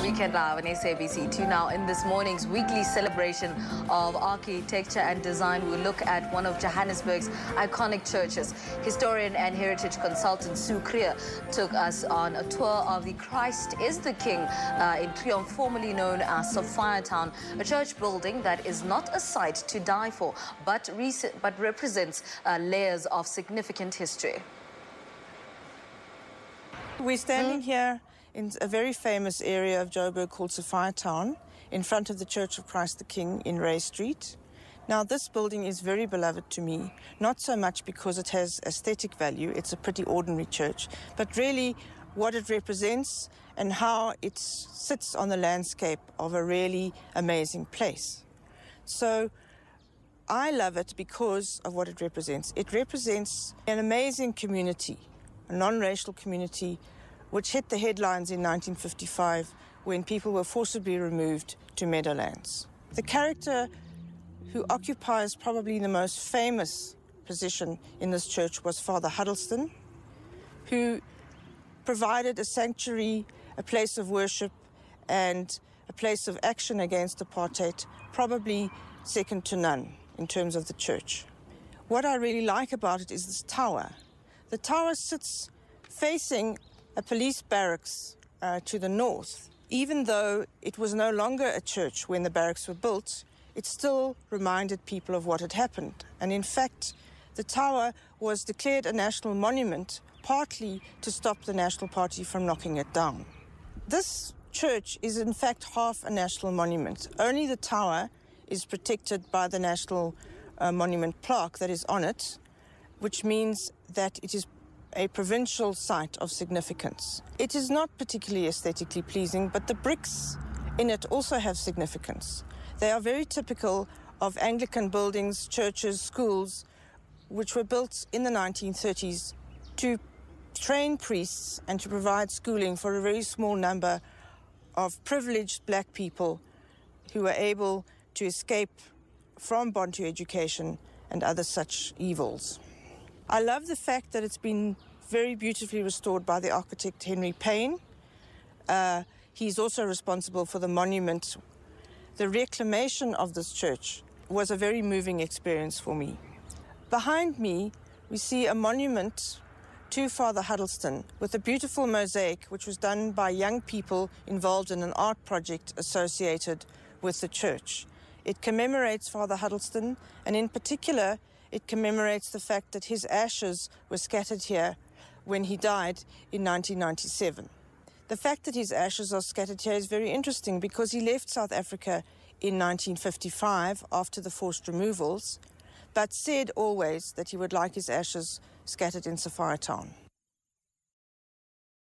Weekend Live on SABC2. Now, in this morning's weekly celebration of architecture and design, we look at one of Johannesburg's iconic churches. Historian and heritage consultant Sue Krige took us on a tour of the Christ is the King in Triomf, formerly known as Sophiatown, a church building that is not a site to die for, but represents layers of significant history. We're standing here in a very famous area of Joburg called Sophiatown, in front of the Church of Christ the King in Ray Street. Now, this building is very beloved to me, not so much because it has aesthetic value, it's a pretty ordinary church, but really what it represents and how it sits on the landscape of a really amazing place. So I love it because of what it represents. It represents an amazing community, a non-racial community, which hit the headlines in 1955 when people were forcibly removed to meadowlands. The character who occupies probably the most famous position in this church was Father Huddleston, who provided a sanctuary, a place of worship, and a place of action against apartheid, probably second to none in terms of the church. What I really like about it is this tower. The tower sits facing a police barracks to the north. Even though it was no longer a church when the barracks were built, it still reminded people of what had happened. And in fact, the tower was declared a national monument, partly to stop the National Party from knocking it down. This church is in fact half a national monument. Only the tower is protected by the national monument plaque that is on it, which means that it is a provincial site of significance. It is not particularly aesthetically pleasing, but the bricks in it also have significance. They are very typical of Anglican buildings, churches, schools, which were built in the 1930s to train priests and to provide schooling for a very small number of privileged black people who were able to escape from Bantu education and other such evils. I love the fact that it's been very beautifully restored by the architect Henry Payne. He's also responsible for the monument. The reclamation of this church was a very moving experience for me. Behind me, we see a monument to Father Huddleston with a beautiful mosaic which was done by young people involved in an art project associated with the church. It commemorates Father Huddleston, and in particular, it commemorates the fact that his ashes were scattered here when he died in 1997. The fact that his ashes are scattered here is very interesting because he left South Africa in 1955 after the forced removals, but said always that he would like his ashes scattered in Sophiatown.